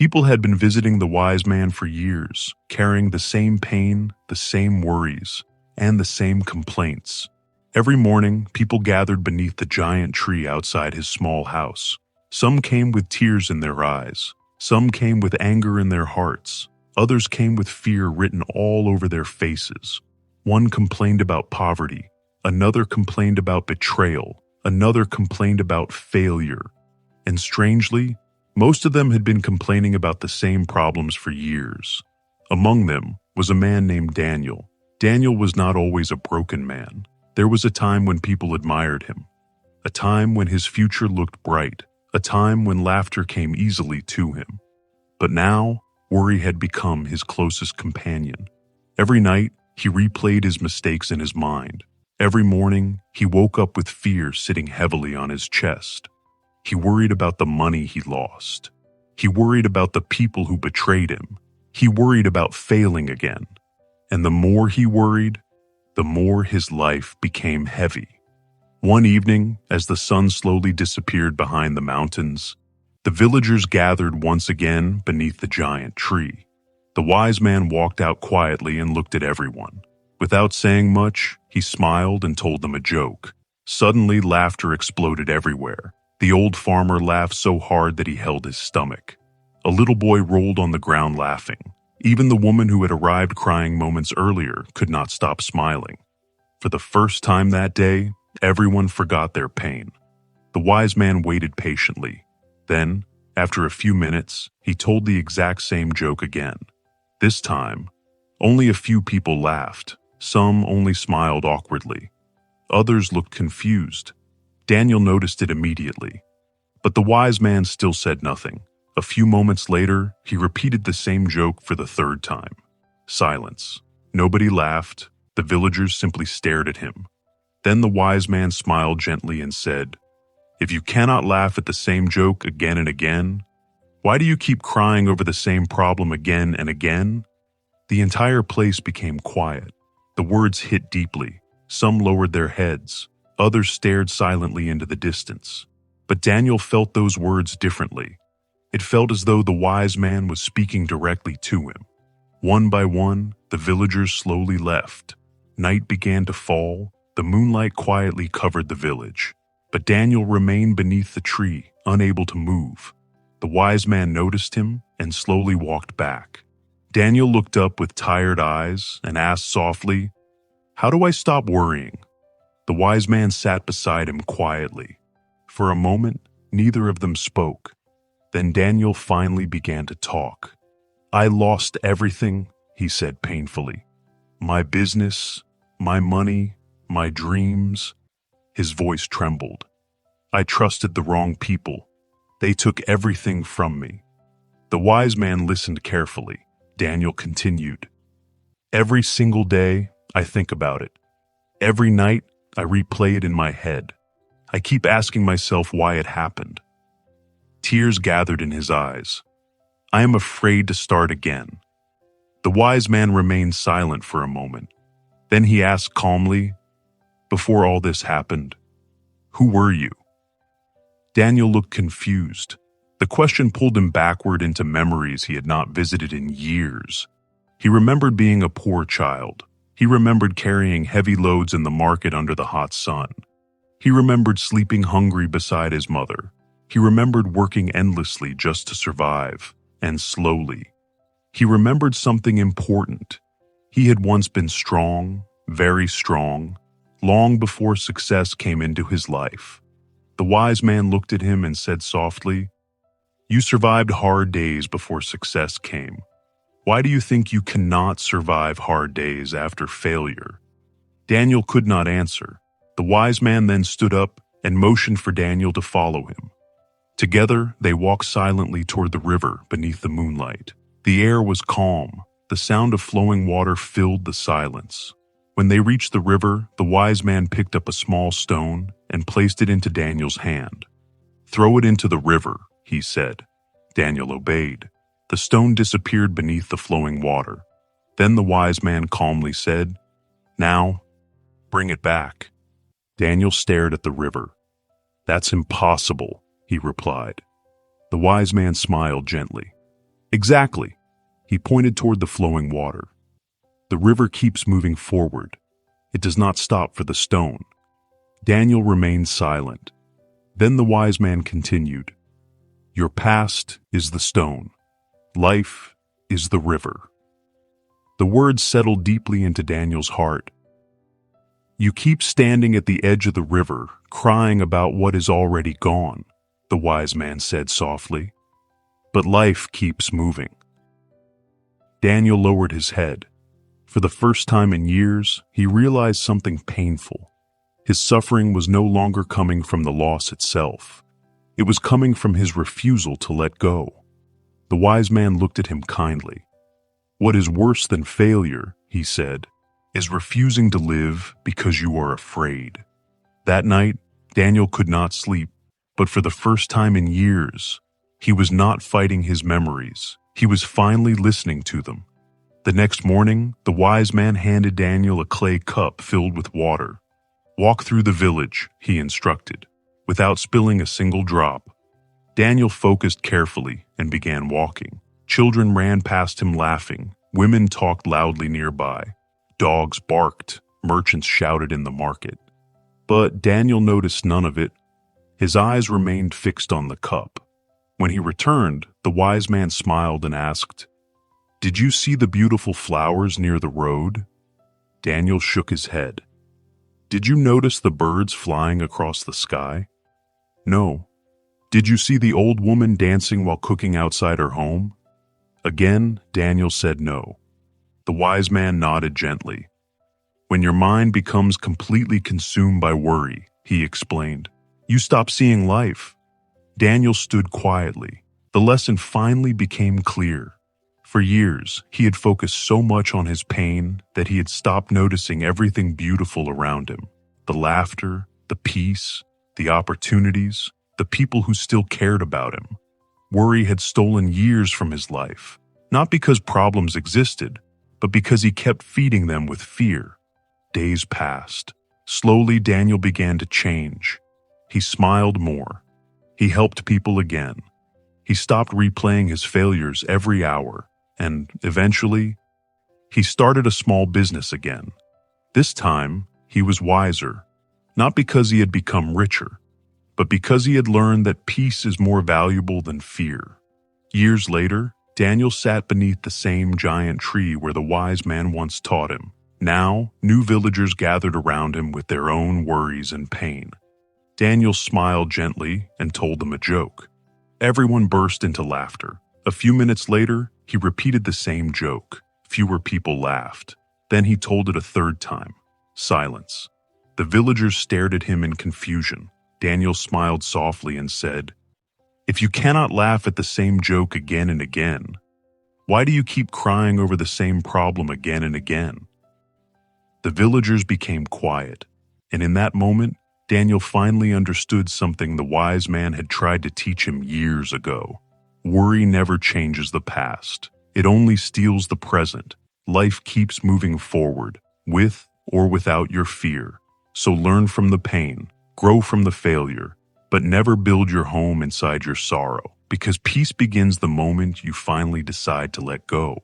People had been visiting the wise man for years, carrying the same pain, the same worries, and the same complaints. Every morning, people gathered beneath the giant tree outside his small house. Some came with tears in their eyes. Some came with anger in their hearts. Others came with fear written all over their faces. One complained about poverty. Another complained about betrayal. Another complained about failure. And strangely, most of them had been complaining about the same problems for years. Among them was a man named Daniel. Daniel was not always a broken man. There was a time when people admired him. A time when his future looked bright. A time when laughter came easily to him. But now, worry had become his closest companion. Every night, he replayed his mistakes in his mind. Every morning, he woke up with fear sitting heavily on his chest. He worried about the money he lost. He worried about the people who betrayed him. He worried about failing again. And the more he worried, the more his life became heavy. One evening, as the sun slowly disappeared behind the mountains, the villagers gathered once again beneath the giant tree. The wise man walked out quietly and looked at everyone. Without saying much, he smiled and told them a joke. Suddenly, laughter exploded everywhere. The old farmer laughed so hard that he held his stomach. A little boy rolled on the ground laughing. Even the woman who had arrived crying moments earlier could not stop smiling. For the first time that day, everyone forgot their pain. The wise man waited patiently. Then, after a few minutes, he told the exact same joke again. This time, only a few people laughed. Some only smiled awkwardly. Others looked confused. Daniel noticed it immediately. But the wise man still said nothing. A few moments later, he repeated the same joke for the third time. Silence. Nobody laughed. The villagers simply stared at him. Then the wise man smiled gently and said, "If you cannot laugh at the same joke again and again, why do you keep crying over the same problem again and again?" The entire place became quiet. The words hit deeply. Some lowered their heads. Others stared silently into the distance. But Daniel felt those words differently. It felt as though the wise man was speaking directly to him. One by one, the villagers slowly left. Night began to fall. The moonlight quietly covered the village. But Daniel remained beneath the tree, unable to move. The wise man noticed him and slowly walked back. Daniel looked up with tired eyes and asked softly, "How do I stop worrying?" The wise man sat beside him quietly. For a moment, neither of them spoke. Then Daniel finally began to talk. "I lost everything," he said painfully. "My business, my money, my dreams." His voice trembled. "I trusted the wrong people. They took everything from me." The wise man listened carefully. Daniel continued, "Every single day, I think about it. Every night, I replay it in my head. I keep asking myself why it happened." Tears gathered in his eyes. "I am afraid to start again." The wise man remained silent for a moment. Then he asked calmly, "Before all this happened, who were you?" Daniel looked confused. The question pulled him backward into memories he had not visited in years. He remembered being a poor child. He remembered carrying heavy loads in the market under the hot sun. He remembered sleeping hungry beside his mother. He remembered working endlessly just to survive, and slowly. He remembered something important. He had once been strong, very strong, long before success came into his life. The wise man looked at him and said softly, "You survived hard days before success came. Why do you think you cannot survive hard days after failure?" Daniel could not answer. The wise man then stood up and motioned for Daniel to follow him. Together, they walked silently toward the river beneath the moonlight. The air was calm. The sound of flowing water filled the silence. When they reached the river, the wise man picked up a small stone and placed it into Daniel's hand. "Throw it into the river," he said. Daniel obeyed. The stone disappeared beneath the flowing water. Then the wise man calmly said, "Now, bring it back." Daniel stared at the river. "That's impossible," he replied. The wise man smiled gently. Exactly. He pointed toward the flowing water. The river keeps moving forward. It does not stop for the stone. Daniel remained silent. Then the wise man continued, "Your past is the stone. Life is the river." The words settled deeply into Daniel's heart. "You keep standing at the edge of the river, crying about what is already gone," the wise man said softly. "But life keeps moving." Daniel lowered his head. For the first time in years, he realized something painful. His suffering was no longer coming from the loss itself. It was coming from his refusal to let go. The wise man looked at him kindly. "What is worse than failure," he said, "is refusing to live because you are afraid." That night, Daniel could not sleep, but for the first time in years, he was not fighting his memories. He was finally listening to them. The next morning, the wise man handed Daniel a clay cup filled with water. "Walk through the village," he instructed, without spilling a single drop. Daniel focused carefully and began walking. Children ran past him laughing. Women talked loudly nearby. Dogs barked. Merchants shouted in the market. But Daniel noticed none of it. His eyes remained fixed on the cup. When he returned, the wise man smiled and asked, "Did you see the beautiful flowers near the road?" Daniel shook his head. "Did you notice the birds flying across the sky?" "No." "Did you see the old woman dancing while cooking outside her home?" Again, Daniel said no. The wise man nodded gently. "When your mind becomes completely consumed by worry," he explained, "you stop seeing life." Daniel stood quietly. The lesson finally became clear. For years, he had focused so much on his pain that he had stopped noticing everything beautiful around him. The laughter, the peace, the opportunities, the people who still cared about him. Worry had stolen years from his life, not because problems existed, but because he kept feeding them with fear. Days passed. Slowly, Daniel began to change. He smiled more. He helped people again. He stopped replaying his failures every hour, and eventually, he started a small business again. This time, he was wiser, not because he had become richer, but because he had learned that peace is more valuable than fear. Years later, Daniel sat beneath the same giant tree where the wise man once taught him. Now, new villagers gathered around him with their own worries and pain. Daniel smiled gently and told them a joke. Everyone burst into laughter. A few minutes later, he repeated the same joke. Fewer people laughed. Then he told it a third time. Silence. The villagers stared at him in confusion. Daniel smiled softly and said, "If you cannot laugh at the same joke again and again, why do you keep crying over the same problem again and again?" The villagers became quiet, and in that moment, Daniel finally understood something the wise man had tried to teach him years ago. Worry never changes the past. It only steals the present. Life keeps moving forward, with or without your fear. So learn from the pain, grow from the failure, but never build your home inside your sorrow, because peace begins the moment you finally decide to let go.